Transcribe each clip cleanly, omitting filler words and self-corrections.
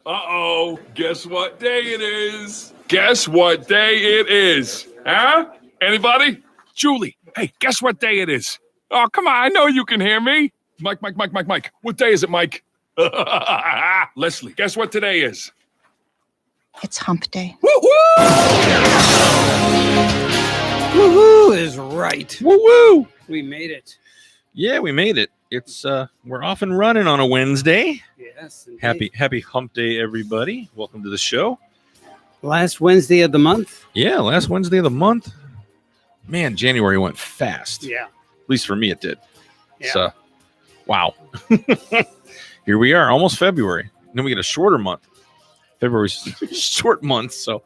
Uh-oh, guess what day it is? Guess what day it is? Huh? Anybody? Julie, hey, guess what day it is? Oh, come on, I know you can hear me. Mike. What day is it, Mike? Leslie, guess what today is? It's Hump Day. Woo-woo! Woohoo is right. Woo-woo! We made it. Yeah, we made it. It's we're off and running on a Wednesday. Yes. Indeed. Happy Hump Day, everybody. Welcome to the show. Last Wednesday of the month. Yeah, last Wednesday of the month. Man, January went fast. Yeah. At least for me, it did. Yeah. So, wow. Here we are, almost February. Then we get a shorter month. February's a short month, so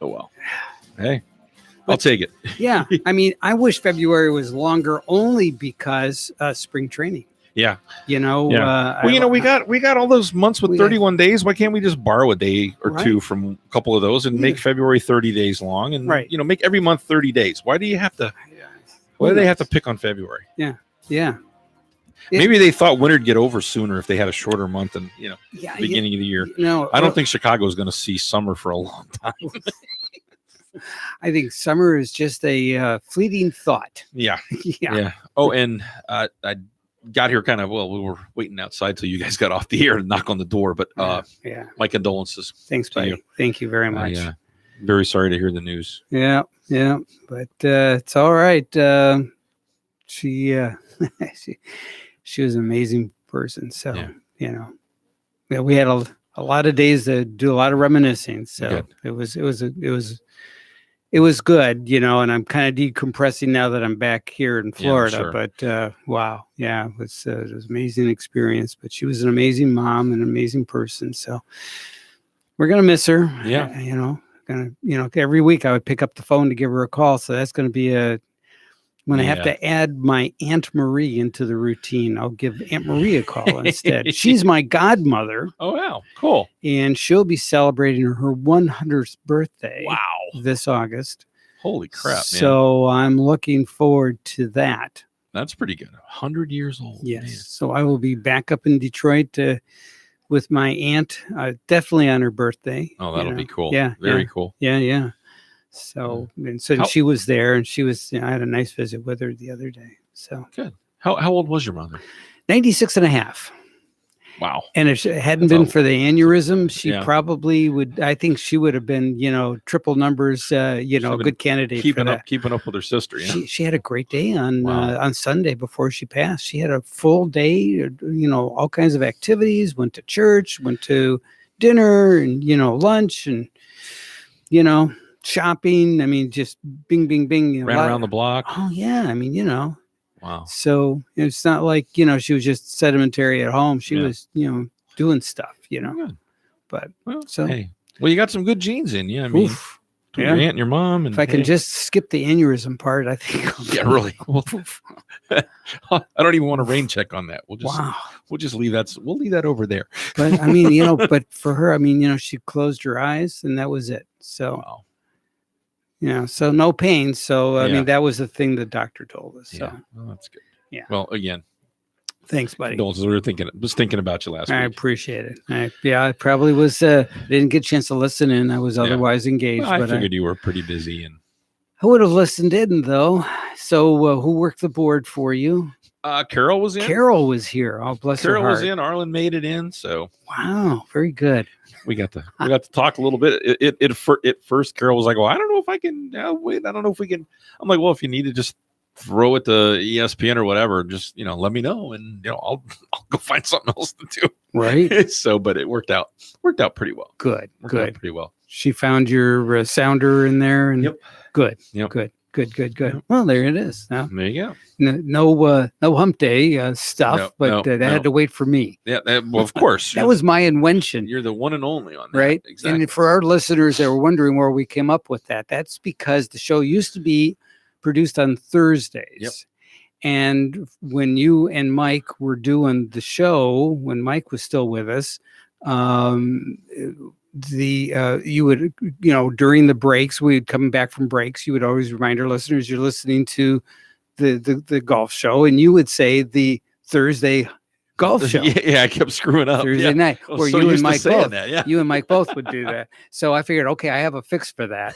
oh well. Hey, I'll take it. Yeah. I mean, I wish February was longer only because spring training. Yeah. You know, yeah. We got all those months with 31 days. Why can't we just borrow a day or two from a couple of those and make February 30 days long and make every month 30 days? Why do you have to why do they have to pick on February? Yeah. Yeah. Maybe they thought winter'd get over sooner if they had a shorter month and beginning of the year. No, I don't think Chicago is going to see summer for a long time. I think summer is just a fleeting thought. Yeah. Oh, and I got here kind of we were waiting outside till you guys got off the air to knock on the door. But my condolences. Thanks, buddy. Thank you very much. Very sorry to hear the news. Yeah, but it's all right. She was an amazing person. So we had a lot of days to do a lot of reminiscing. So it was good, and I'm kind of decompressing now that I'm back here in Florida. Sure. But wow, it was an amazing experience. But she was an amazing mom and an amazing person. So we're gonna miss her. Yeah, every week I would pick up the phone to give her a call. So that's gonna be when I have to add my Aunt Marie into the routine, I'll give Aunt Marie a call instead. She's my godmother. Oh, wow. Cool. And she'll be celebrating her 100th birthday. Wow. This August. Holy crap, man. So I'm looking forward to that. That's pretty good. 100 years old. Yes. Man. So I will be back up in Detroit with my aunt, definitely on her birthday. Oh, that'll be cool. Yeah. Very cool. Yeah. So she was there, and she was. I had a nice visit with her the other day. So good. How old was your mother? 96 and a half. Wow. And if it hadn't been for the aneurysm, she probably would. I think she would have been, triple numbers. A good candidate. Keeping up with her sister. Yeah. She had a great day on Sunday before she passed. She had a full day. All kinds of activities. Went to church. Went to dinner and lunch and shopping. I mean, just bing, bing, bing. Ran around the block. Oh, yeah. I mean, Wow. So it's not like, she was just sedimentary at home. She was, doing stuff, Good. But hey, you got some good genes in you. I mean, your aunt and your mom. And if I can just skip the aneurysm part, I think. Really. Well, I don't even want a rain check on that. We'll just leave that. We'll leave that over there. But I mean, but for her, I mean, she closed her eyes and that was it. So. Wow. So no pain. So, I mean, that was the thing the doctor told us. So. Well, that's good. Yeah. Well, again. Thanks, buddy. We were thinking about you last week. I appreciate it. I probably was, didn't get a chance to listen in. I was otherwise engaged. Well, I figured you were pretty busy. And I would have listened in, though. So who worked the board for you? Carol was in. Carol was here. Oh, bless her heart. Carol was in. Arlen made it in. So. Wow. Very good. We got to talk a little bit. At first, Carol was like, "Well, I don't know if I can. Wait, I don't know if we can." I'm like, "Well, if you need to just throw it to ESPN or whatever, just let me know, and I'll go find something else to do." Right. So, but it worked out pretty well. Good. Pretty well. She found your sounder in there, and good. Yep. Good. Yep. Well, there it is. Now, there you go. No Hump Day stuff, but that had to wait for me. Yeah, well, of course. That was my invention. You're the one and only on that. Right? Exactly. And for our listeners that were wondering where we came up with that, that's because the show used to be produced on Thursdays. Yep. And when you and Mike were doing the show, when Mike was still with us, you would during the breaks, we'd come back from breaks, you would always remind our listeners you're listening to the golf show, and you would say the Thursday golf show. Yeah, I kept screwing up. Thursday Yeah. night, I was where so you and used to Mike saying both, that, yeah. you and Mike both would do that. So I figured, okay, I have a fix for that.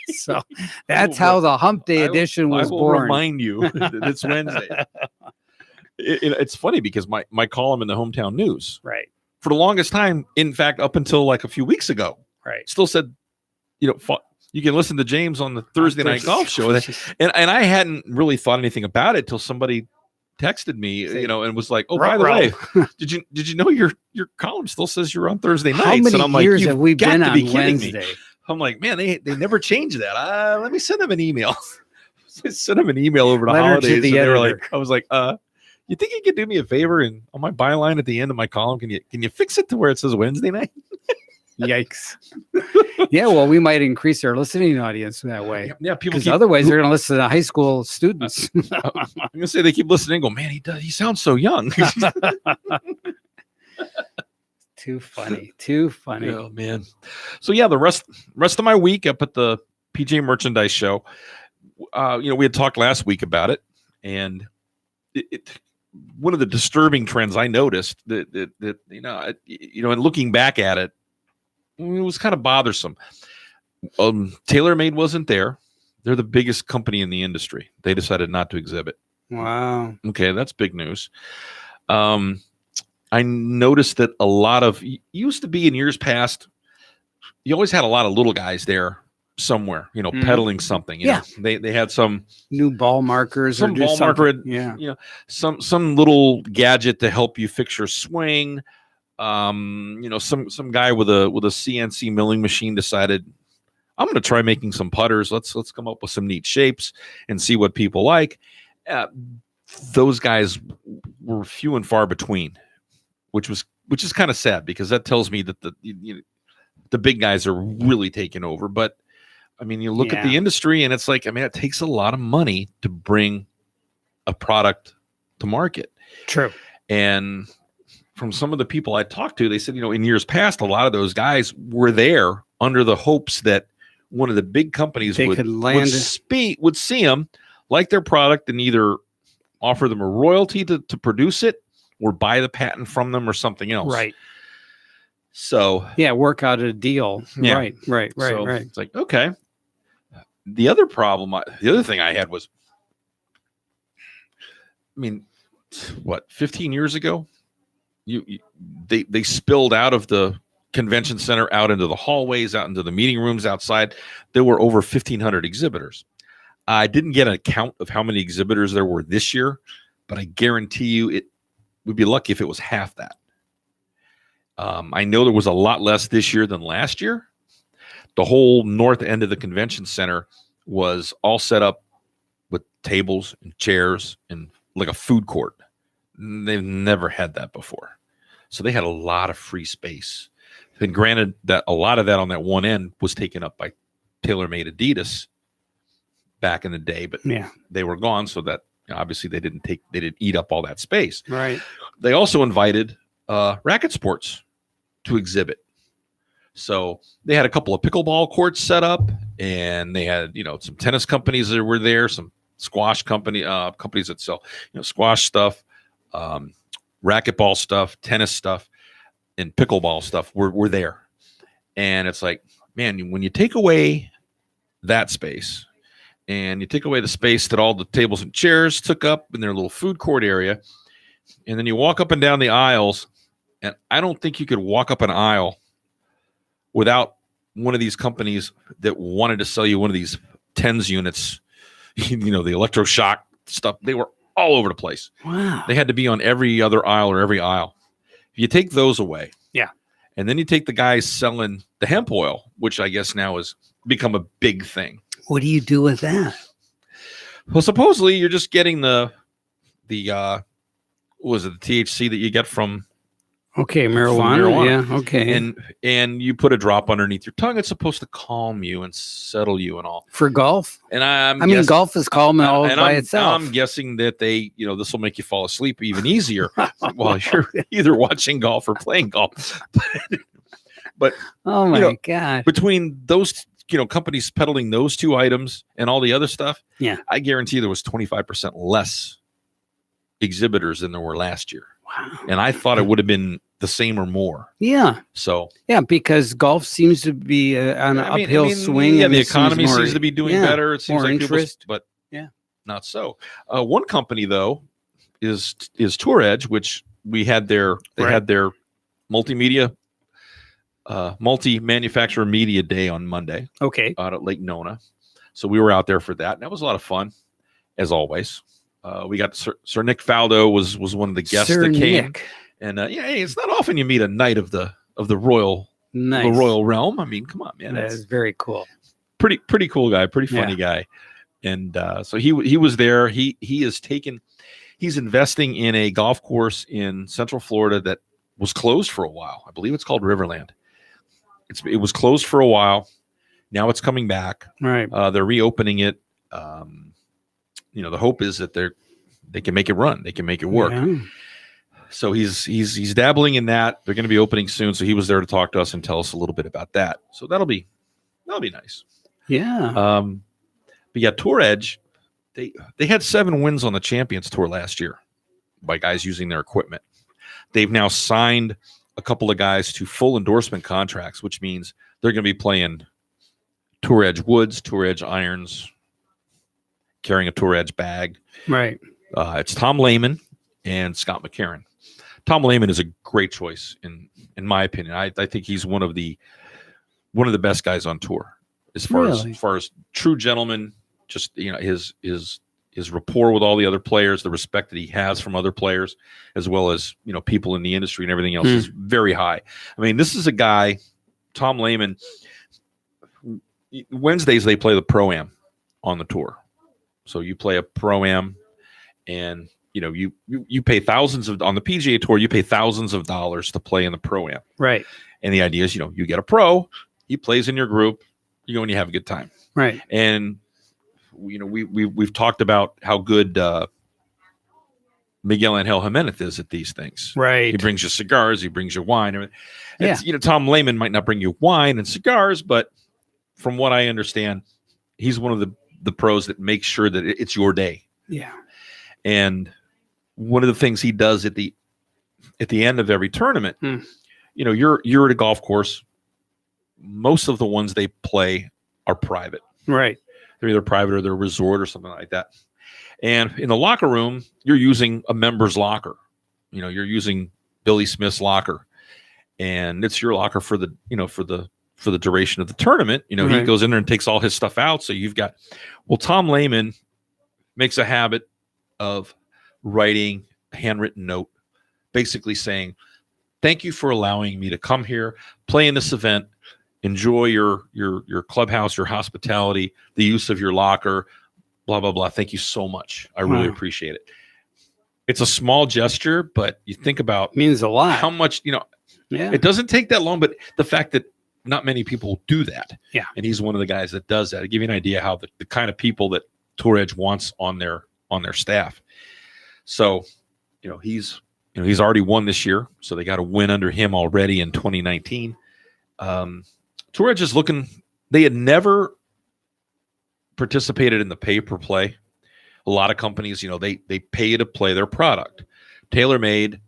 So that's how the Hump Day edition was I will born. remind you that it's Wednesday. It's funny because my column in the Hometown News Right, for the longest time, in fact, up until like a few weeks ago, right. still said, you can listen to James on the Thursday night golf show. And I hadn't really thought anything about it till somebody texted me, and was like, "Oh, by the way, did you know your column still says you're on Thursday nights?" How many and I'm like, years "You've have we got been to on be kidding Wednesday? me." I'm like, "Man, they never changed that. Let me send them an email." I sent them an email over the Letter to holidays, the and they were editor. like, "I was like, you think you could do me a favor and on my byline at the end of my column, can you fix it to where it says Wednesday night?" Yikes. Yeah, well, we might increase our listening audience that way. Yeah, people Because keep, otherwise they're going to listen to high school students. I'm gonna say they keep listening and go, "Man, he sounds so young." Too funny. Too funny. Oh man. So yeah, the rest of my week up at the PJ Merchandise Show, we had talked last week about it, and one of the disturbing trends I noticed that and looking back at it, it was kind of bothersome. TaylorMade wasn't there. They're the biggest company in the industry. They decided not to exhibit. Wow. Okay, that's big news. I noticed that a lot of used to be in years past, you always had a lot of little guys there somewhere, peddling something. You know, they had some new ball markers, some ball marker, some little gadget to help you fix your swing. Some guy with a CNC milling machine decided, I'm going to try making some putters. Let's come up with some neat shapes and see what people like. Those guys were few and far between, which is kind of sad because that tells me that the big guys are really taking over. But I mean, you look at the industry and it's like, I mean, it takes a lot of money to bring a product to market. True. And from some of the people I talked to, they said, in years past, a lot of those guys were there under the hopes that one of the big companies would see them, like their product, and either offer them a royalty to produce it or buy the patent from them or something else. Right. So work out a deal. Yeah. Right. It's like, okay. The other thing I had was, I mean, 15 years ago, they spilled out of the convention center, out into the hallways, out into the meeting rooms outside. There were over 1,500 exhibitors. I didn't get a count of how many exhibitors there were this year, but I guarantee you it would be lucky if it was half that. I know there was a lot less this year than last year. The whole north end of the convention center was all set up with tables and chairs and like a food court. They've never had that before. So they had a lot of free space. And granted that a lot of that on that one end was taken up by TaylorMade Adidas back in the day, but they were gone. So that obviously they didn't eat up all that space. Right. They also invited Racket Sports to exhibit. So they had a couple of pickleball courts set up, and they had, some tennis companies that were there, some squash companies that sell, squash stuff, racquetball stuff, tennis stuff, and pickleball stuff were there. And it's like, man, when you take away that space and you take away the space that all the tables and chairs took up in their little food court area, and then you walk up and down the aisles, and I don't think you could walk up an aisle without one of these companies that wanted to sell you one of these TENS units, the electroshock stuff. They were all over the place. Wow. They had to be on every other aisle or every aisle. If you take those away, and then you take the guys selling the hemp oil, which I guess now has become a big thing. What do you do with that? Well, supposedly you're just getting the what was it, the THC that you get from marijuana. Yeah, okay. And you put a drop underneath your tongue. It's supposed to calm you and settle you and all. For golf? And I mean, golf is calm by itself. I'm guessing that they, this will make you fall asleep even easier while you're either watching golf or playing golf. But oh my God. Between those, companies peddling those two items and all the other stuff, I guarantee there was 25% less exhibitors than there were last year. Wow. and I thought it would have been the same or more. Yeah. So Yeah, because golf seems to be on an uphill swing. Yeah, and the it seems economy more- seems to be doing yeah, better. It seems more like interest. but Yeah. not so. One company though is Tour Edge, which they had their multimedia multi-manufacturer media day on Monday Okay. out at Lake Nona. So we were out there for that, and that was a lot of fun, as always. We got Sir Nick Faldo was one of the guests Sir that came, Nick. and hey, it's not often you meet a knight of the royal Nice. the royal realm. I mean, come on, man, That that's is very cool. pretty cool guy, pretty funny guy, and so he was there. He's investing in a golf course in Central Florida that was closed for a while. I believe it's called Riverland. It was closed for a while. Now it's coming back. Right. They're reopening it. The hope is that they can make it run. They can make it work. Yeah. So he's dabbling in that. They're going to be opening soon. So he was there to talk to us and tell us a little bit about that. So that'll be nice. Yeah. But yeah, Tour Edge, they had 7 wins on the Champions Tour last year by guys using their equipment. They've now signed a couple of guys to full endorsement contracts, which means they're going to be playing Tour Edge woods, Tour Edge irons, carrying a Tour Edge bag. Right. It's Tom Lehman and Scott McCarron. Tom Lehman is a great choice in my opinion. I think he's one of the best guys on tour as far as true gentleman. Just his rapport with all the other players, the respect that he has from other players, as well as people in the industry and everything else is very high. I mean, this is a guy, Tom Lehman. Wednesdays they play the Pro-Am on the tour, so you play a Pro-Am, and you pay thousands on the PGA Tour. You pay thousands of dollars to play in the Pro-Am, right? And the idea is, you get a pro, he plays in your group, you go and you have a good time, right? And we've talked about how good Miguel Angel Jimenez is at these things. Right. He brings you cigars, he brings you wine. Tom Lehman might not bring you wine and cigars, but from what I understand, he's one of the pros that makes sure that it's your day. Yeah. And one of the things he does at the end of every tournament, you're at a golf course. Most of the ones they play are private. Right. They're either private or they're a resort or something like that. And in the locker room, you're using a member's locker. You're using Billy Smith's locker, and it's your locker for the duration of the tournament. He goes in there and takes all his stuff out. So Tom Lehman makes a habit of writing a handwritten note, basically saying, "Thank you for allowing me to come here, play in this event. Enjoy your clubhouse, your hospitality, the use of your locker, blah, blah, blah. Thank you so much. I really appreciate it." It's a small gesture, but you think about means a lot. How much, it doesn't take that long, but the fact that not many people do that. Yeah. And he's one of the guys that does that. To give you an idea how the kind of people that Tour Edge wants on their staff. So, he's already won this year. So they got a win under him already in 2019. Tour Edge is they had never participated in the pay per play. A lot of companies, they pay you to play their product. TaylorMade,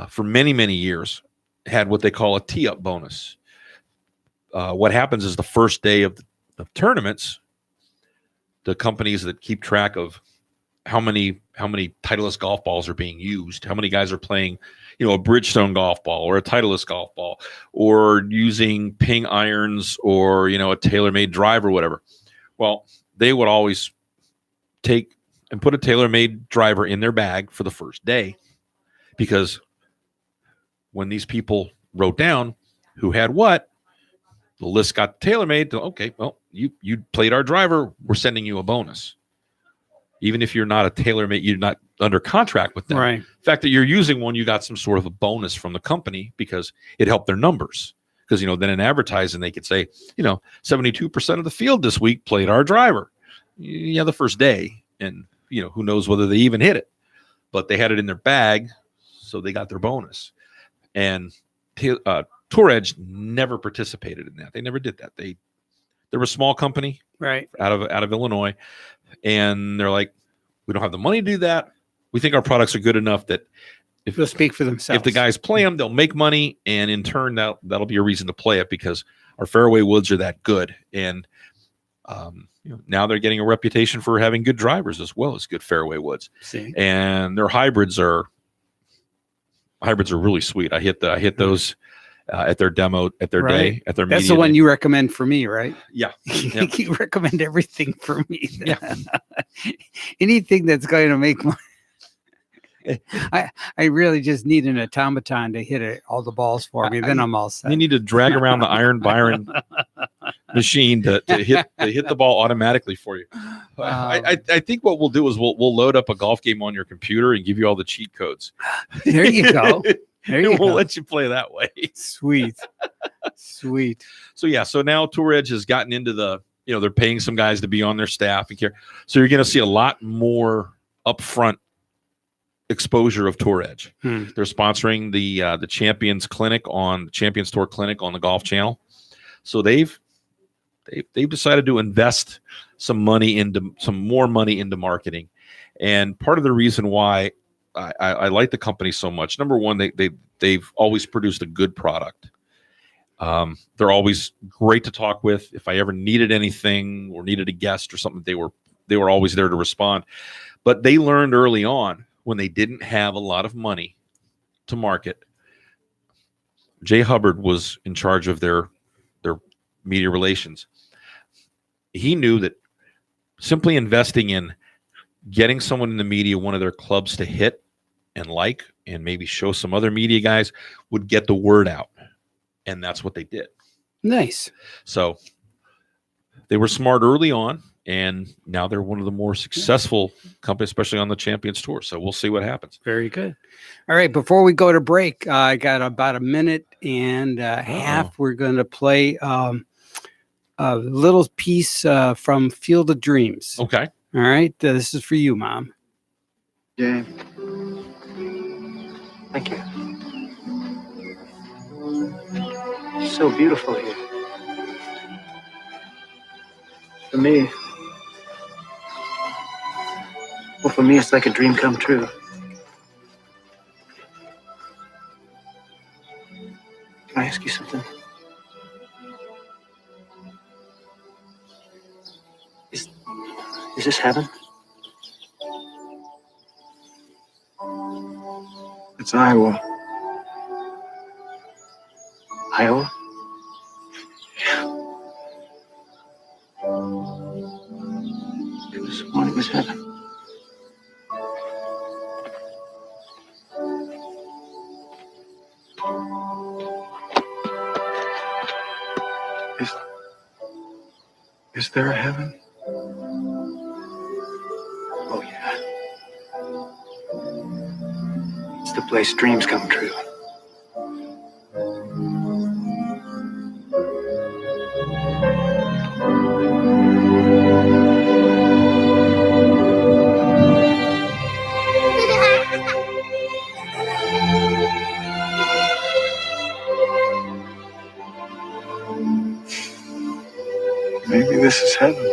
for many, many years, had what they call a tee-up bonus. What happens is the first day of tournaments, the companies that keep track of how many Titleist golf balls are being used, how many guys are playing, a Bridgestone golf ball or a Titleist golf ball, or using Ping irons or a TaylorMade drive or whatever. Well, they would always take and put a TaylorMade driver in their bag for the first day, because when these people wrote down who had what, the list got TaylorMade to, okay, well, you played our driver, we're sending you a bonus. Even if you're not a TaylorMade, you're not under contract with them. Right. The fact that you're using one, you got some sort of a bonus from the company because it helped their numbers. Because, then in advertising, they could say, 72% of the field this week played our driver. Yeah, the first day. And, who knows whether they even hit it. But they had it in their bag, so they got their bonus. And Tour Edge never participated in that. They never did that. They were a small company, right, out of Illinois, and they're like, we don't have the money to do that. We think our products are good enough that They'll speak for themselves. if the guys play them, they'll make money, and in turn, that'll be a reason to play it because our fairway woods are that good. And now they're getting a reputation for having good drivers as well as good fairway woods. See? And their hybrids are really sweet. I hit those at their demo, at their Right. day, at their That's media the one day. you recommend for me, right? Yeah. Yeah. You recommend everything for me. Yeah. Anything that's going to make my I really just need an automaton to hit all the balls for me. Then I'm all set. You need to drag around the Iron Byron machine to hit the ball automatically for you. I think what we'll do is we'll load up a golf game on your computer and give you all the cheat codes. There you go. There you And we'll go. let you play that way. Sweet. Sweet. So now Tour Edge has gotten into they're paying some guys to be on their staff and care. So you're going to see a lot more upfront exposure of Tour Edge. They're sponsoring the Champions Tour Clinic on the Golf Channel. So they've decided to invest some more money into marketing. And part of the reason why I like the company so much, number one, they've always produced a good product. They're always great to talk with. If I ever needed anything or needed a guest or something, they were always there to respond. But they learned early on, when they didn't have a lot of money to market, Jay Hubbard was in charge of their media relations. He knew that simply investing in getting someone in the media, one of their clubs to hit and and maybe show some other media guys would get the word out. And that's what they did. Nice. So they were smart early on. And now they're one of the more successful companies, especially on the Champions Tour. So we'll see what happens. Very good. All right. Before we go to break, I got about a minute and a half. We're going to play a little piece from Field of Dreams. Okay. All right. This is for you, Mom. Yeah. Thank you. It's so beautiful here. For me, it's like a dream come true. Can I ask you something? Is this heaven? It's Iowa. Iowa? Yeah. It was heaven. Is there a heaven? Oh, yeah. It's the place dreams come true. Maybe this is heaven.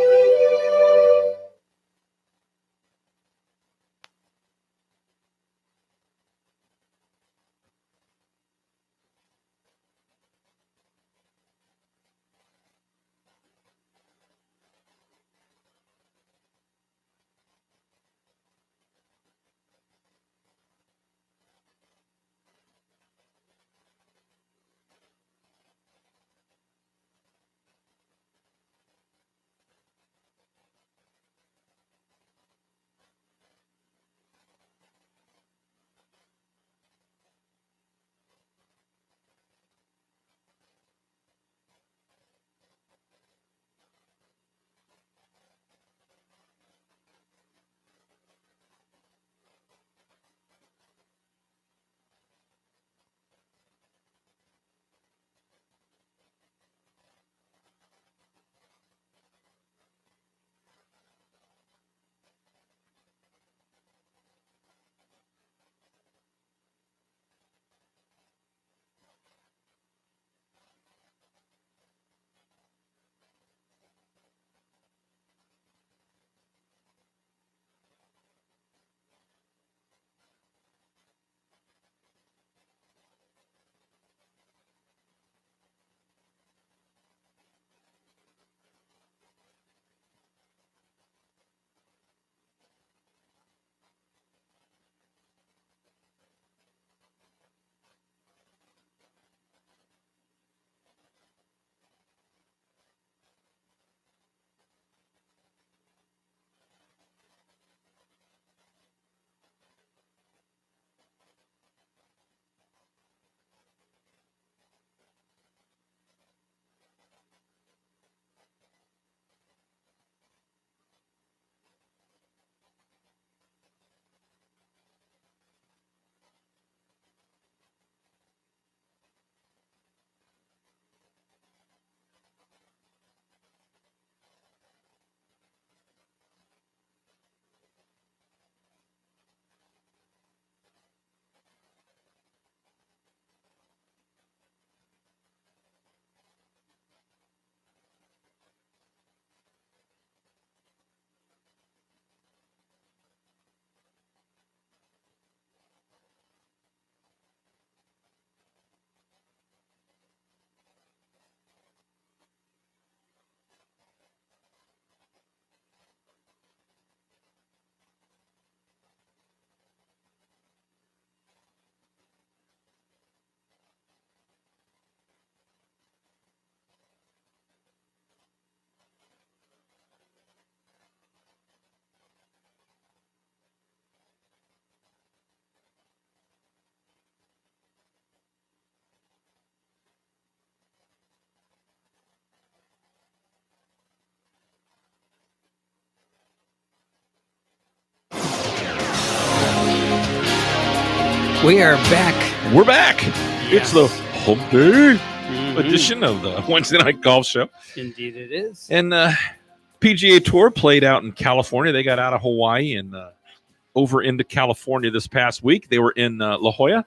We are back. We're back. It's the Hump Day Mhm. edition of the Wednesday Night Golf Show. Indeed, it is. And PGA Tour played out in California. They got out of Hawaii and over into California this past week. They were in La Jolla.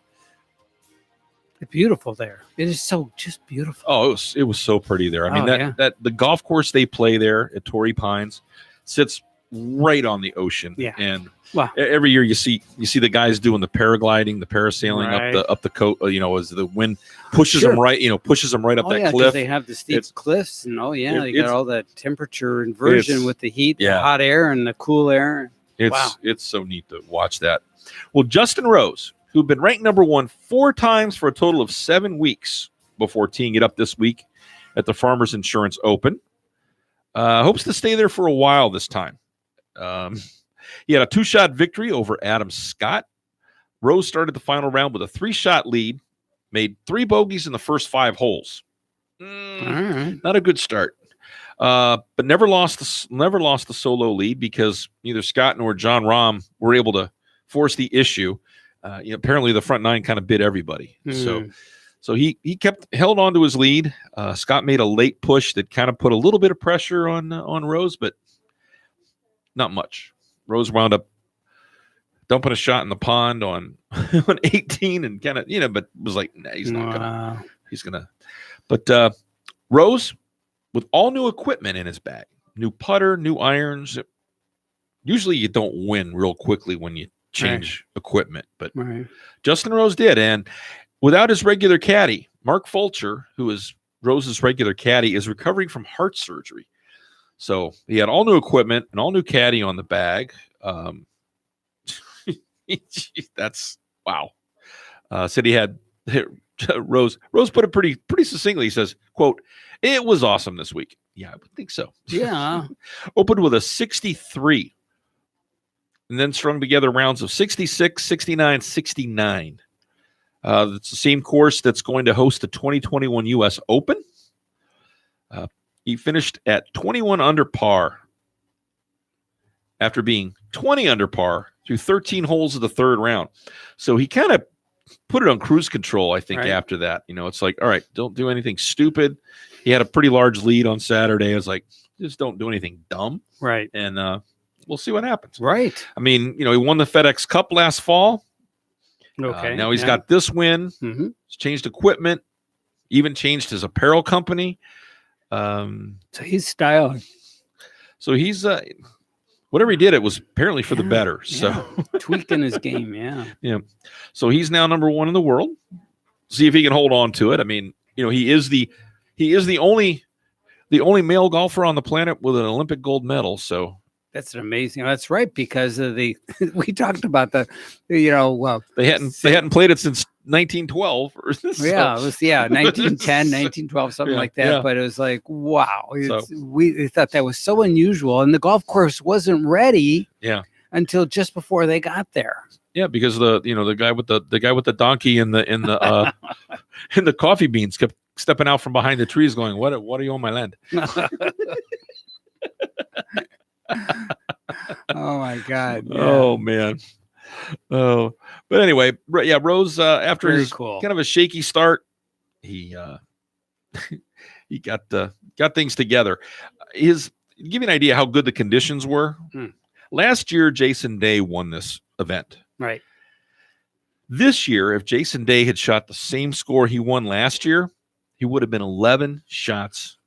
It's beautiful there. It is so just beautiful. Oh, it was so pretty there. I mean, Oh, that the golf course they play there at Torrey Pines sits right on the ocean. Yeah. And Wow. every year you see the guys doing the paragliding, the parasailing Right. up the coast. As the wind pushes Sure. them right, pushes them right up that 'cause cliff. they have the steep It's- cliffs, and they it's- got all that temperature inversion it's- with the heat, the yeah. hot air, and the cool air. Wow. It's so neat to watch that. Well, Justin Rose, who'd been ranked number 1 4 times for a total of 7 weeks before teeing it up this week at the Farmers Insurance Open, hopes to stay there for a while this time. He had a 2-shot victory over Adam Scott. Rose started the final round with a 3-shot lead, made 3 bogeys in the first 5 holes. All right. Not a good start. But never lost the solo lead because neither Scott nor John Rahm were able to force the issue. Apparently the front 9 kind of bit everybody. So he held on to his lead. Scott made a late push that kind of put a little bit of pressure on Rose, but not much. Rose wound up dumping a shot in the pond on 18 and kind of, but was like, nah, he's not gonna. He's gonna. But Rose, with all new equipment in his bag, new putter, new irons. Usually you don't win real quickly when you change equipment, but Right. Justin Rose did. And without his regular caddy, Mark Fulcher, who is Rose's regular caddy, is recovering from heart surgery. So he had all new equipment and all new caddy on the bag. That's wow. Said he had Rose put it pretty succinctly. He says, quote, "It was awesome this week." Yeah, I would think so. Yeah. Opened with a 63 and then strung together rounds of 66, 69, 69. It's the same course that's going to host the 2021 U.S. Open. He finished at 21 under par after being 20 under par through 13 holes of the third round. So he kind of put it on cruise control, I think, Right. after that. It's like, all right, don't do anything stupid. He had a pretty large lead on Saturday. I was like, just don't do anything dumb. Right. And we'll see what happens. Right. I mean, he won the FedEx Cup last fall. Okay. Now he's got this win. Mm-hmm. He's changed equipment, even changed his apparel company. So he's styled. So he's whatever he did, it was apparently for the better. So tweaking his game. Yeah. yeah. So he's now number 1 in the world. See if he can hold on to it. I mean, he is the only male golfer on the planet with an Olympic gold medal. So That's amazing. That's right, because of we talked about they hadn't played it since 1912. Yeah, it was 1910, 1912, something like that. yeah. But it was like, wow, we thought that was so unusual, and the golf course wasn't ready. Yeah. Until just before they got there. Yeah, because the guy with the donkey and the and the coffee beans kept stepping out from behind the trees, going, "What are you on my land?" Oh my God! Yeah. Oh man. Oh, but anyway, yeah, Rose after Very his cool. kind of a shaky start, he he got things together. To give you an idea how good the conditions were. Last year, Jason Day won this event. Right. This year, if Jason Day had shot the same score he won last year, he would have been 11 shots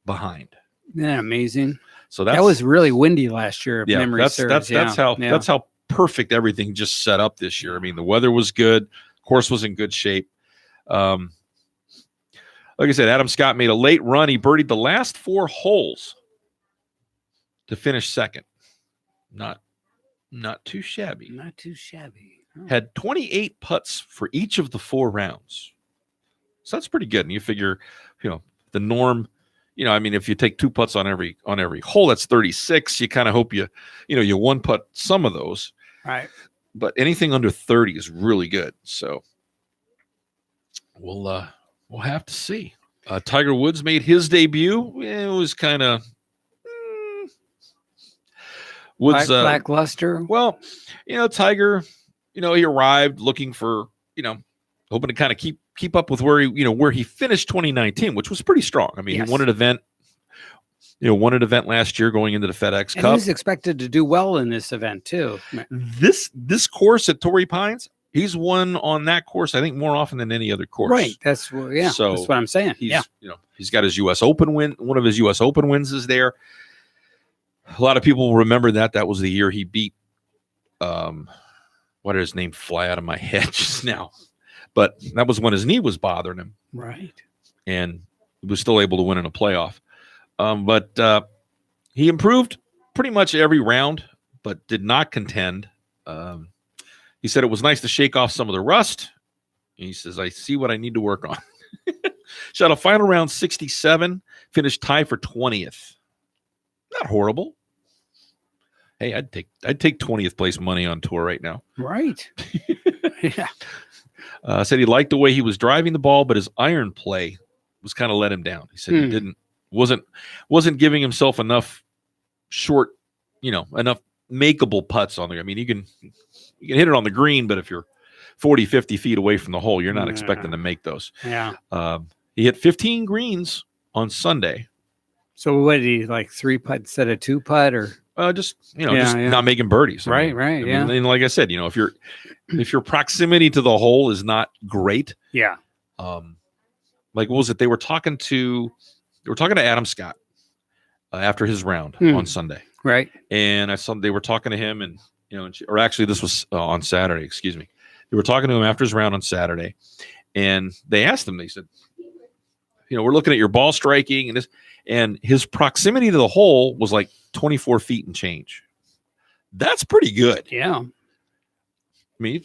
behind. Isn't that amazing? So That was really windy last year. If memory that's serves. that's how perfect everything just set up this year. I mean, the weather was good, course was in good shape. Like I said, Adam Scott made a late run. He birdied the last 4 holes to finish second. Not too shabby. Not too shabby. Oh. Had 28 putts for each of the 4 rounds. So that's pretty good. And you figure, the norm, I mean, if you take 2 putts on every hole, that's 36. You kind of hope you one putt some of those. Right. But anything under 30 is really good. So we'll have to see. Tiger Woods made his debut. It was kind of Woods lackluster. Well, Tiger, he arrived looking for hoping to kind of keep up with where he finished 2019, which was pretty strong. I mean, Yes. he won an event last year going into the FedEx And Cup. he's expected to do well in this event too. This course at Torrey Pines, he's won on that course, I think, more often than any other course. Right. That's So that's what I'm saying. He's he's got his U.S. Open win. One of his U.S. Open wins is there. A lot of people will remember that. That was the year he beat what did his name fly out of my head just now? But that was when his knee was bothering him. Right. And he was still able to win in a playoff. But he improved pretty much every round, but did not contend. He said it was nice to shake off some of the rust. He says, I see what I need to work on. Shot a final round 67, finished tied for 20th. Not horrible. Hey, I'd take 20th place money on tour right now. Right. Yeah. Said he liked the way he was driving the ball, but his iron play was kind of let him down. He said he wasn't giving himself enough enough makeable putts on there. I mean, you can hit it on the green, but if you're 40, 50 feet away from the hole, you're not expecting to make those. Yeah. He hit 15 greens on Sunday. So what did he like 3-putt instead of 2-putt or? Just not making birdies. Right. And like I said, if your proximity to the hole is not great. Yeah. Like what was it? They were talking to Adam Scott after his round on Sunday. Right. And I saw they were talking to him or actually this was on Saturday, excuse me. They were talking to him after his round on Saturday and they asked him, they said, we're looking at your ball striking and his proximity to the hole was like 24 feet and change. That's pretty good. Yeah. I mean,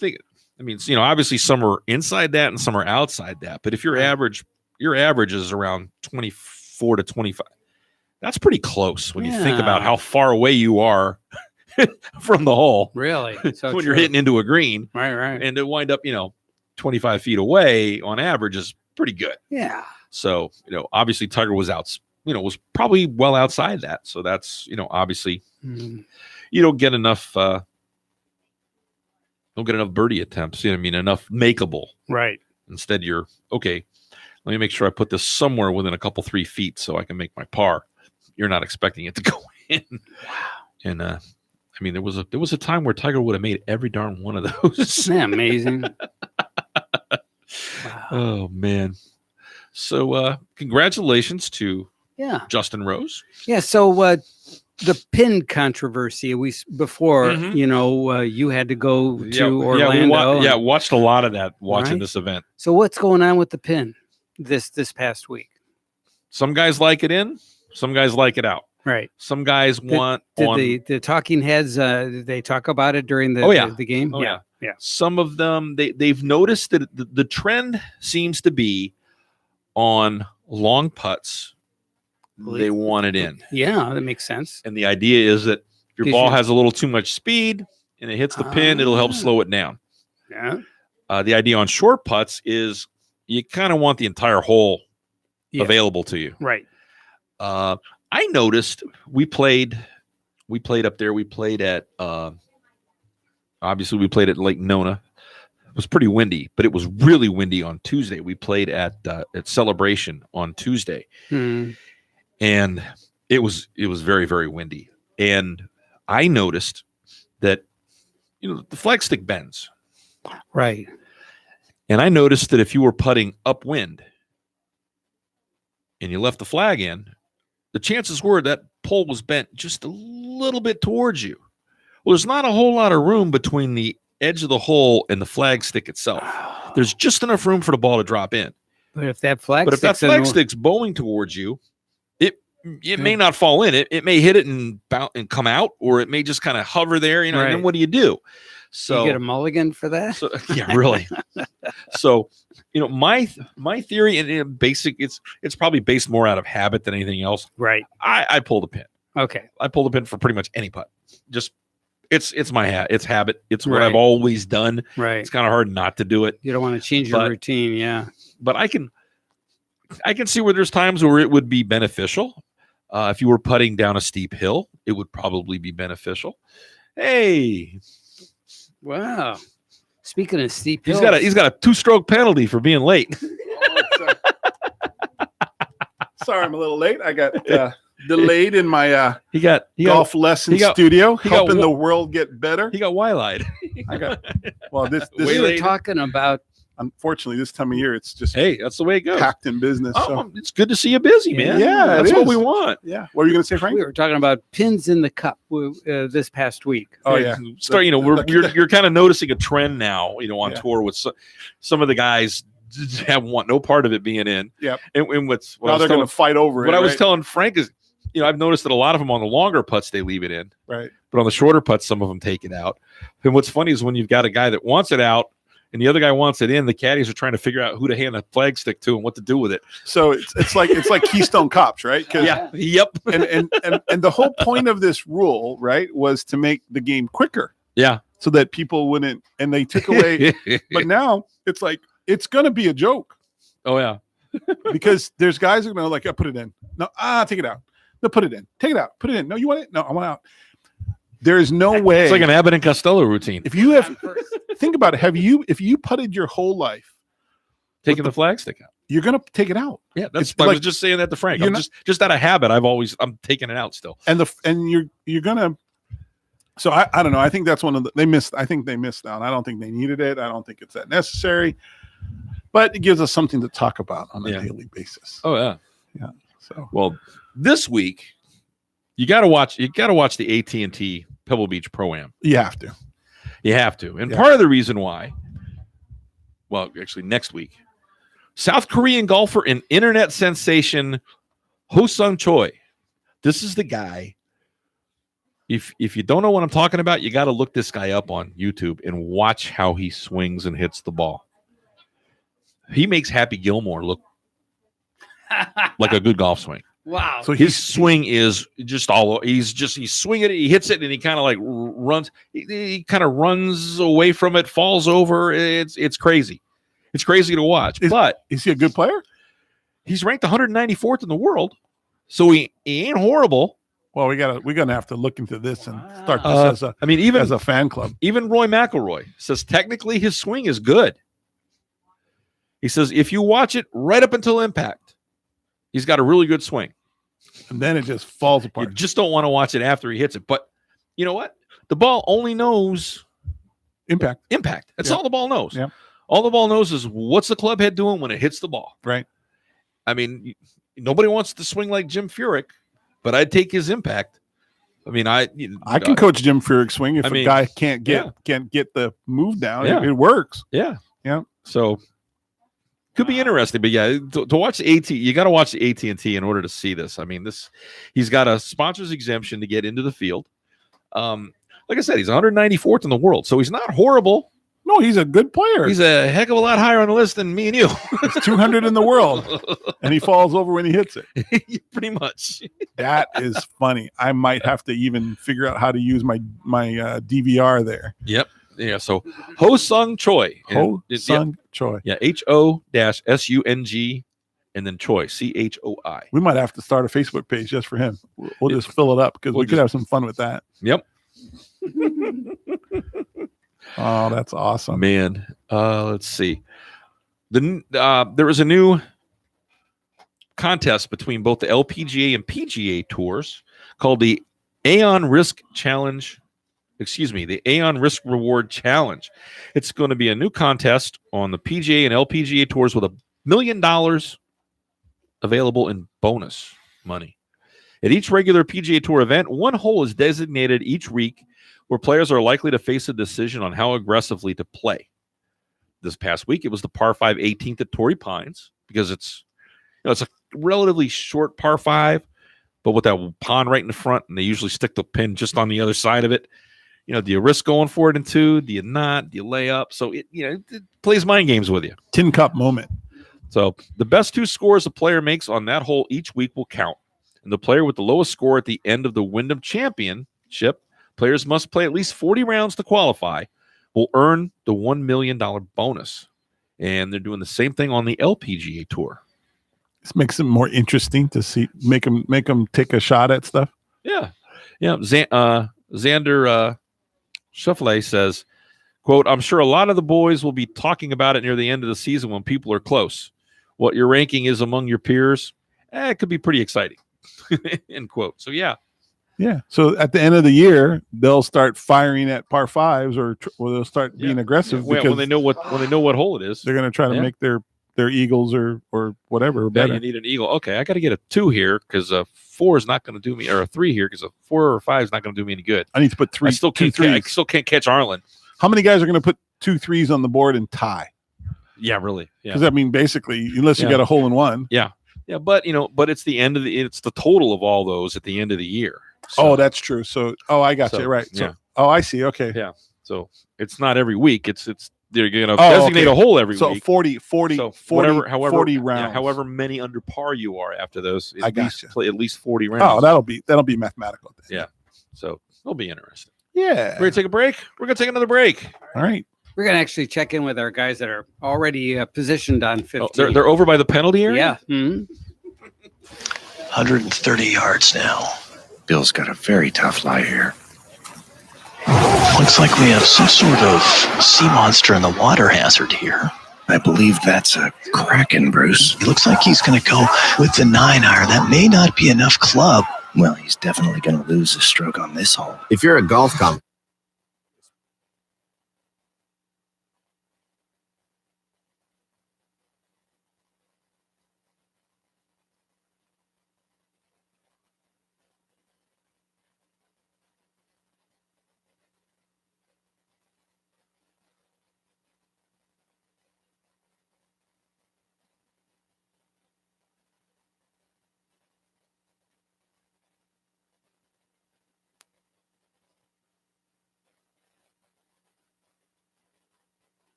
obviously some are inside that and some are outside that. But if your average is around 24 to 25, that's pretty close when you think about how far away you are from the hole. Really? So when you're hitting into a green. Right. And to wind up, 25 feet away on average is pretty good. Yeah. So, obviously Tiger was was probably well outside that. So that's, obviously you don't get enough birdie attempts, enough makeable. Right. Instead you're okay. Let me make sure I put this somewhere within a couple 3 feet so I can make my par. You're not expecting it to go in. Wow. And there was a time where Tiger would have made every darn one of those. Isn't that amazing? Wow. Oh man. So congratulations to Justin Rose. Yeah. So the pin controversy you had to go to Orlando. Watched a lot of that watching this event. So what's going on with the pin this past week? Some guys like it in, some guys like it out. Right. Some guys want the talking heads. They talk about it during the game. Oh, yeah. Some of them they've noticed that the trend seems to be on long putts. They want it in. Yeah, that makes sense. And the idea is that if your ball has a little too much speed and it hits the pin, it'll help slow it down. Yeah. The idea on short putts is you kind of want the entire hole available to you. Right. I noticed we played up there. We played at obviously we played at Lake Nona. It was pretty windy, but it was really windy on Tuesday. We played at Celebration on Tuesday. And it was very, very windy. And I noticed that the flagstick bends. Right. And I noticed that if you were putting upwind and you left the flag in, the chances were that pole was bent just a little bit towards you. Well, there's not a whole lot of room between the edge of the hole and the flagstick itself. There's just enough room for the ball to drop in. But if that flag stick's bowling towards you, it may not fall in. It may hit it and bounce and come out, or it may just kind of hover there. And then what do you do? So you get a mulligan for that? So, yeah, really. So, my theory and basic, it's probably based more out of habit than anything else. Right. I pull the pin. Okay. I pull the pin for pretty much any putt. Just it's my it's habit. It's what I've always done. Right. It's kind of hard not to do it. You don't want to change your routine. Yeah. But I can see where there's times where it would be beneficial. If you were putting down a steep hill, it would probably be beneficial. Hey. Wow. Speaking of steep He's hills, got a 2-stroke penalty for being late. Sorry, I'm a little late. I got delayed in my He got golf lesson he got- studio, he got helping wa- the world get better. he got wide-eyed. I got well. This we were later. talking about unfortunately this time of year it's just Hey, that's the way it goes. packed in business. Oh, So it's good to see you busy, man. Yeah, that's it what is. we want. yeah, what were you going to say, Frank? we were talking about pins in the cup this past week. Oh yeah, Start, you're kind of noticing a trend now, on Yeah. tour with some of the guys want no part of it being in. Yep. And what now I they're was going telling, to fight over it. what I was right? telling Frank is, I've noticed that a lot of them on the longer putts they leave it in, right. but on the shorter putts some of them take it out. And what's funny is when you've got a guy that wants it out and the other guy wants it in, the caddies are trying to figure out who to hand the flag stick to and what to do with it. So it's like Keystone Cops, right? 'Cause- Yep. and the whole point of this rule, right, was to make the game quicker Yeah. so that people wouldn't. And they took away. But now it's like it's going to be a joke Oh yeah. because there's guys who are going to put it in. No, take it out. No, put it in. Take it out. Put it in. No, you want it? No, I want it out. There is no way. It's like an Abbott and Costello routine. if you have think about it. If you putted your whole life, Taking the flag stick out. you're going to take it out. Yeah, that's. It's I like- was just saying that to Frank. You're I'm not- just out of habit. I'm taking it out still. And you're gonna. So I don't know. I think that's one of the they missed. I think they missed out. I don't think they needed it. I don't think it's that necessary. But it gives us something to talk about on a Yeah. daily basis. Oh yeah. So Well, this week you got to watch the AT&T Pebble Beach Pro-Am. you have to. You have to. And Yeah. part of the reason why, well, actually next week, South Korean golfer and internet sensation Ho-Sung Choi. This is the guy. If you don't know what I'm talking about, you got to look this guy up on YouTube and watch how he swings and hits the ball. He makes Happy Gilmore look like a good golf swing. Wow. So His swing is just he's swinging it, he hits it, and he kind of like runs. He kind of runs away from it, falls over. It's crazy. It's crazy to watch. But is he a good player? he's ranked 194th in the world, so he ain't horrible. Well, we're gonna have to look into this and start Wow. this I mean, even as a fan club. even Roy McIlroy says technically his swing is good. He says if you watch it right up until impact, he's got a really good swing. And then it just falls You apart. just don't want to watch it after he hits it. But you know what? The ball only knows Impact. impact. That's Yeah. all the ball knows. Yeah. All the ball knows is what's the club head doing when it hits the ball. Right. I mean, nobody wants to swing like Jim Furyk, but I'd take his impact. I mean, I can coach Jim Furyk's swing if I mean, a guy can't get the move down. Yeah. It works. Yeah. Yeah. So could be interesting, but yeah, to watch the AT, you got to watch the AT&T in order to see this. I mean, he's got a sponsor's exemption to get into the field. Like I said, he's 194th in the world, so he's not horrible. No, he's a good player. He's a heck of a lot higher on the list than me and you. He's 200 in the world, and he falls over when he hits it. Pretty much. That is funny. I might have to even figure out how to use my DVR there. Yep. Yeah. So Ho-Sung Choi. Ho-Sung Choi. Yeah. HO-SUNG and then Choi. CHOI. We might have to start a Facebook page just for him. We'll just fill it up because We'll we could have some fun with that. Yep. Oh, that's awesome. Man. Let's see. There is a new contest between both the LPGA and PGA tours called the Aon Risk Challenge. Excuse me, the Aon Risk Reward Challenge. It's going to be a new contest on the PGA and LPGA tours with $1 million available in bonus money. At each regular PGA Tour event, one hole is designated each week where players are likely to face a decision on how aggressively to play. This past week, it was the par 5 18th at Torrey Pines because it's a relatively short par 5, but with that pond right in the front, and they usually stick the pin just on the other side of it. Do you risk going for it in 2? Do you not? Do you lay up? So it plays mind games with you. Tin Cup moment. So the best 2 scores a player makes on that hole each week will count. And the player with the lowest score at the end of the Wyndham Championship, players must play at least 40 rounds to qualify, will earn the $1 million bonus. And they're doing the same thing on the LPGA Tour. This makes it more interesting to see. Make them take a shot at stuff. Yeah. Yeah. Xander Schauffele says, Quote, I'm sure a lot of the boys will be talking about it near the end of the season when people are close. What your ranking is among your peers, it could be pretty exciting. End quote. So, yeah. Yeah. So at the end of the year, they'll start firing at par fives, or they'll start being aggressive When because they know what hole it is. they're going to try to make their eagles or whatever Yeah, better. you need an eagle. Okay, I got to get a 2 here because a 4 is not going to do me, or a 3 here because a 4 or 5 is not going to do me any good. I need to put three. I still can't catch Arlen. How many guys are going to put 2 3s on the board and tie? Yeah, really. Yeah. Because I mean, basically, unless you got a hole in one. Yeah, but it's it's the total of all those at the end of the year. So, that's true. So, I got you right. So, I see. Okay. Yeah. So it's not every week. It's they're going to designate a hole every so week. 40, so 40, however 40 rounds. Yeah, however many under par you are after those, play at least 40 rounds. Oh, that'll be mathematical. Then. Yeah. So it'll be interesting. Yeah. We're gonna take a break. We're gonna take another break. All right. We're going to actually check in with our guys that are already positioned on 15. They're over by the penalty area. Yeah. Mm-hmm. 130 yards now. Bill's got a very tough lie here. Looks like we have some sort of sea monster in the water hazard here. I believe that's a kraken, Bruce. It looks like he's going to go with the 9-iron. That may not be enough club. Well, he's definitely going to lose a stroke on this hole. If you're a golf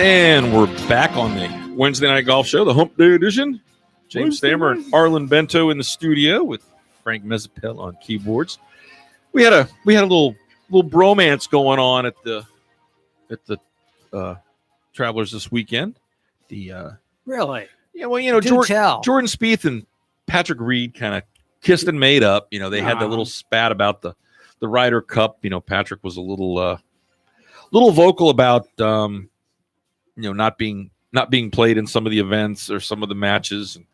And we're back on the Wednesday Night Golf Show, the Hump Day edition. James Stammer and Arlen Bento in the studio with Frank Mezzapel on keyboards. We had a little bromance going on at the Travelers this weekend. Really? Yeah, well, Jordan Spieth and Patrick Reed kind of kissed and made up. They had that little spat about the Ryder Cup. Patrick was a little vocal about not being played in some of the events or some of the matches, and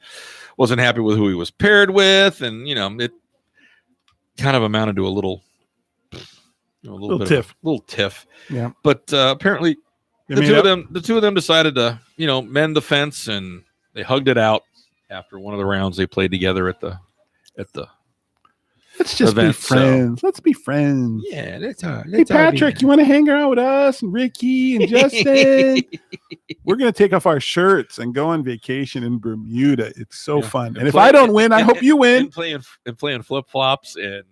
wasn't happy with who he was paired with, and it kind of amounted to a little tiff. Yeah. But apparently the two of them decided to mend the fence, and they hugged it out after one of the rounds they played together at the Let's just event, be friends. Let's be friends. Yeah, Hey, Patrick, you want to hang out with us and Ricky and Justin? We're going to take off our shirts and go on vacation in Bermuda. It's so fun. And if I don't win, I hope you win. And playing flip flops and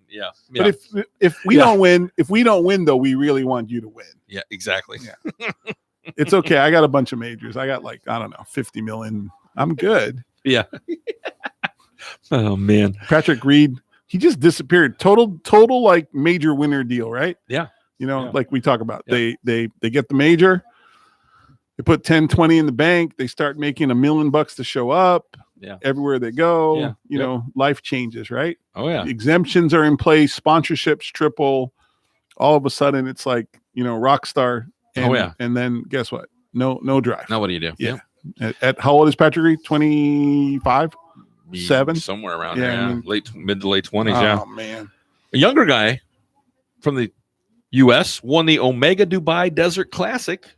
But if we don't win, though, we really want you to win. Yeah, exactly. Yeah. It's okay. I got a bunch of majors. I got 50 million. I'm good. Yeah. Oh man, Patrick Reed. He just disappeared. Total like major winner deal, right? Yeah. Like we talk about. Yeah. They get the major. They put 10, 20 in the bank. They start making $1 million to show up. Yeah. Everywhere they go. Yeah. You know, life changes, right? Oh yeah. Exemptions are in place, sponsorships triple. All of a sudden it's like, rock star. And, and then guess what? No drive. Now what do you do? Yeah. At how old is Patrick Reed? 25? 7? Somewhere around there. I mean, mid to late 20s. Oh man. A younger guy from the US won the Omega Dubai Desert Classic.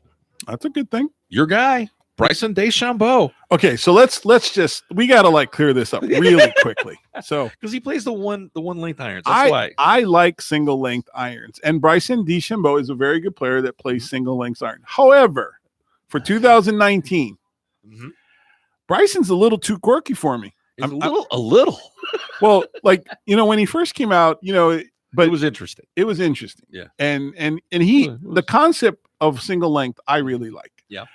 That's a good thing. Your guy, Bryson DeChambeau. Okay, so let's we gotta clear this up really quickly. So because he plays the one length irons. That's why I like single length irons, and Bryson DeChambeau is a very good player that plays single length iron. However, for 2019, Bryson's a little too quirky for me. A little. Well, when he first came out, but it was interesting. It was interesting. Yeah. And the concept of single length I really like. Yeah.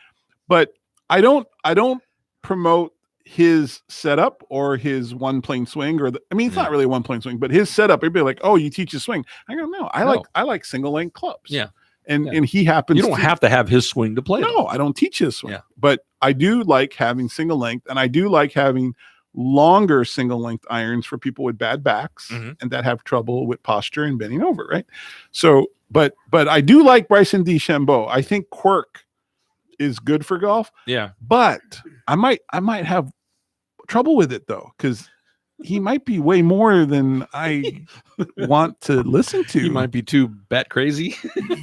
But I don't promote his setup or his one plane swing it's not really a one plane swing, but his setup. Everybody like, oh, you teach a swing. I go, no, I like single length clubs. Yeah. And he happens. You don't have to have his swing to play. No, I don't teach his swing. Yeah. But I do like having single length, and I do like having longer single length irons for people with bad backs and that have trouble with posture and bending over, right? So, but I do like Bryson DeChambeau. I think quirk is good for golf. Yeah. But I might have trouble with it though, because he might be way more than I want to listen to. He might be too bat crazy.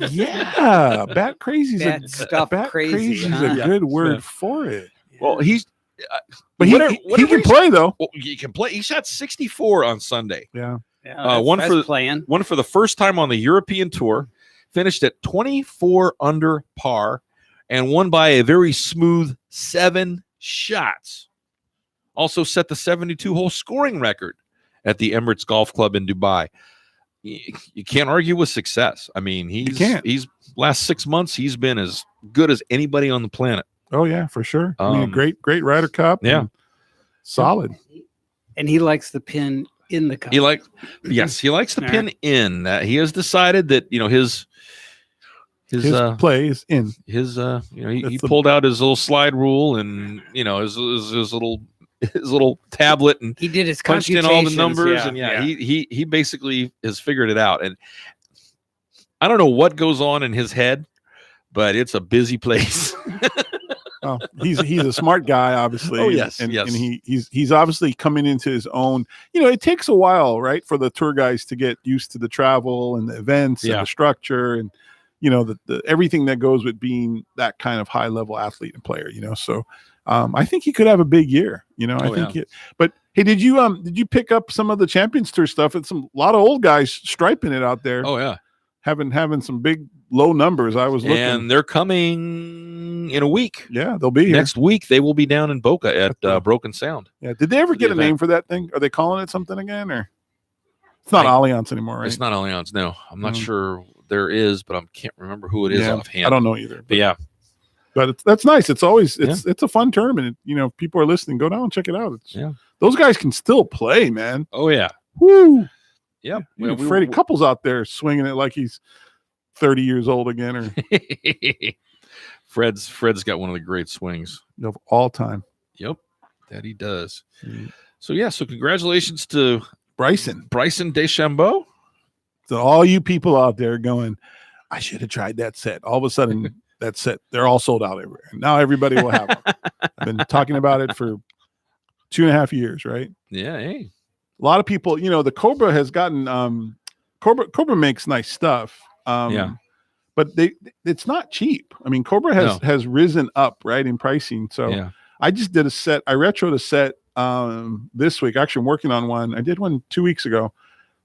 Yeah, bat crazy is a good word for it. Well, he can play though. Well, he can play. He shot 64 on Sunday. Yeah. One for the first time on the European Tour. Finished at 24 under par, and won by a very smooth 7 shots. Also set the 72-hole scoring record at the Emirates Golf Club in Dubai. You can't argue with success. I mean, he's last 6 months he's been as good as anybody on the planet. Oh yeah, for sure. A great Ryder Cup. Yeah, solid. And he likes the pin in the cup. He likes the pin in. He has decided that his play is in. He pulled out his little slide rule and his little tablet, and he did his punched in all the numbers. He basically has figured it out. And I don't know what goes on in his head, but it's a busy place. Oh, he's a smart guy, obviously. Oh yes, and he's obviously coming into his own. It takes a while, right, for the tour guys to get used to the travel and the events and the structure and the everything that goes with being that kind of high level athlete and player. So I think he could have a big year. But hey, did you pick up some of the Champions Tour stuff? It's a lot of old guys striping it out there. Oh yeah, having some big low numbers. I was looking, and they're coming in a week. Yeah, they'll be here next week. They will be down in Boca at Broken Sound. Yeah, did they ever get a name for that thing? Are they calling it something again, or it's not Allianz anymore? Right? It's not Allianz. No, I'm not sure there is, but I can't remember who it is offhand. I don't know either. But yeah, But that's nice. It's always it's a fun tournament. You know, if people are listening, go down and check it out. Those guys can still play, man. Oh yeah. Woo. Yeah. You know, Freddie Couples out there swinging it like he's 30 years old again, or Fred's got one of the great swings of all time. Yep, that he does. So congratulations to Bryson DeChambeau. So all you people out there going, I should have tried that set. All of a sudden, that set, they're all sold out everywhere. And now everybody will have them. I've been talking about it for 2.5 years, right? Yeah. Hey, a lot of people, you know, the Cobra has gotten Cobra makes nice stuff. But it's not cheap. I mean, Cobra has risen up, right, in pricing. So I just did a set. I retroed a set this week. Actually, I'm working on one. I did one 2 weeks ago.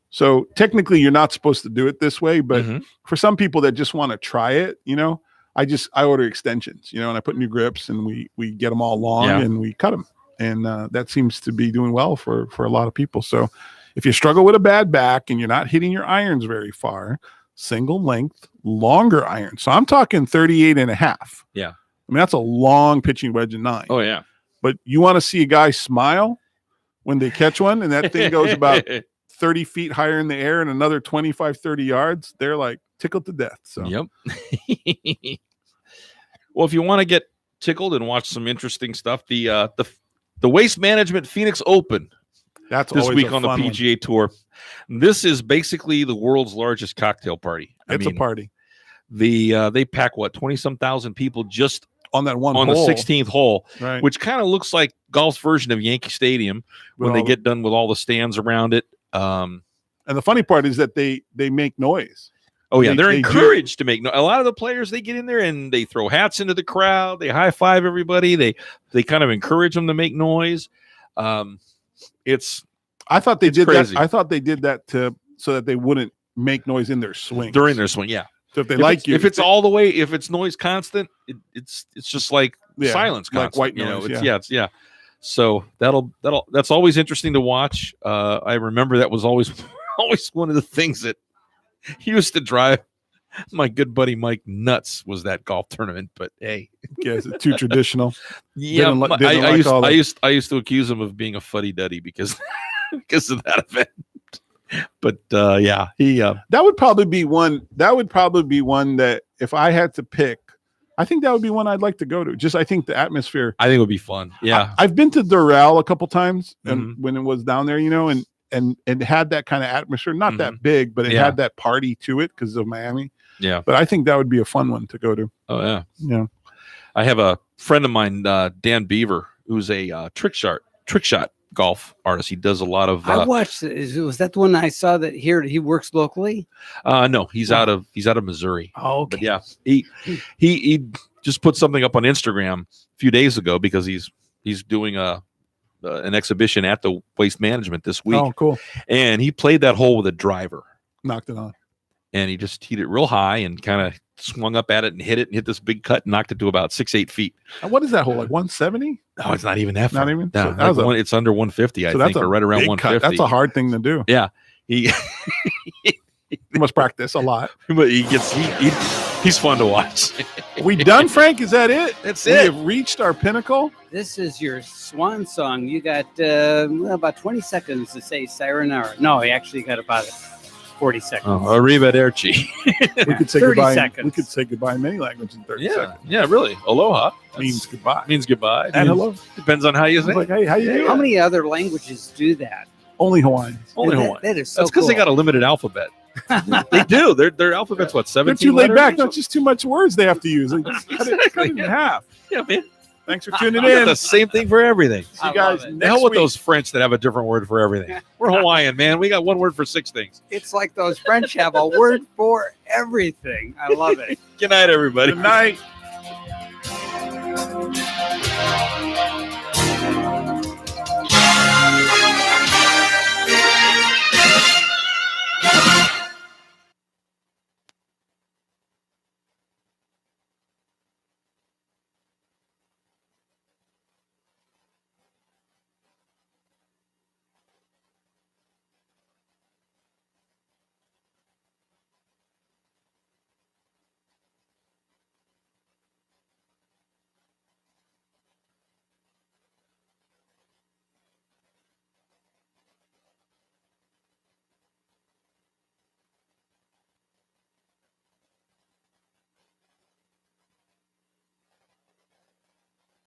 So technically you're not supposed to do it this way, but for some people that just want to try it, you know, I order extensions, you know, and I put new grips and we get them all long and we cut them. And that seems to be doing well for a lot of people. So if you struggle with a bad back and you're not hitting your irons very far, single length, longer iron. So I'm talking 38.5. Yeah. I mean, that's a long pitching wedge in 9. Oh yeah. But you want to see a guy smile when they catch one and that thing goes about 30 feet higher in the air and another 25, 30 yards. They're like tickled to death. So yep. Well, if you want to get tickled and watch some interesting stuff, the Waste Management Phoenix Open. That's this always week on the PGA Tour. This is basically the world's largest cocktail party. It's a party. They pack 20-some thousand people just on that one on hole. The 16th hole, right, which kind of looks like golf's version of Yankee Stadium when they get done with all the stands around it. And the funny part is that they make noise. Oh yeah, they're encouraged to make a lot of the players. They get in there and they throw hats into the crowd. They high five everybody. They kind of encourage them to make noise. I thought they did crazy. That. I thought they did that so that they wouldn't make noise in their swing during their swing. Yeah. So if it's all the way, if it's noise constant, it's just like silence constant. Like white noise. So that's always interesting to watch. I remember that was always one of the things that used to drive my good buddy Mike nuts, was that golf tournament. But hey, yes, it's too traditional. Yeah, I used to accuse him of being a fuddy-duddy because of that event. But that would probably be one. That would probably be one that if I had to pick, I think that would be one I'd like to go to. I think the atmosphere. I think it would be fun. Yeah, I've been to Doral a couple times, and when it was down there, you know, and had that kind of atmosphere. Not that big, but it had that party to it because of Miami. Yeah, but I think that would be a fun one to go to. Oh yeah, yeah. I have a friend of mine, Dan Beaver, who's a trick shot golf artist. He does a lot of. I watched. Was that the one I saw that here? He works locally. No, he's out of Missouri. Oh, okay. But yeah, he just put something up on Instagram a few days ago because he's doing an exhibition at the Waste Management this week. Oh, cool! And he played that hole with a driver, knocked it on, and he just hit it real high and kind of swung up at it and hit this big cut and knocked it to about 6-8 feet. What is that hole, like 170? No, it's not even that far. Not even. No, it's under 150, I think, or right around 150. Cut. That's a hard thing to do. Yeah, he must practice a lot. But he's fun to watch. We done, Frank? Is that it? That's we it. Have reached our pinnacle. This is your swan song. You got about 20 seconds to say sayonara. No, he actually got about 40 seconds. Oh, arrivederci. We could say 30 goodbye. seconds. We could say goodbye in many languages in 30 seconds. Yeah, really. Aloha means goodbye. Means goodbye. And hello. Depends on how you say it. Like, hey, how you doing? How many other languages do that? Only Hawaiian. Only Hawaiian. That is so That's because they got a limited alphabet. They do. Their alphabet's what, 17 They're too laid letters? back. That's just too much words they have to use. Like, cut it in half. Yeah, man. Thanks for tuning In. in. The same thing for everything. See you guys The next hell with week. those French that have a different word for everything. We're Hawaiian, man. We got one word for 6 things. It's like those French have a word for everything. I love it. Good night, everybody. Good night.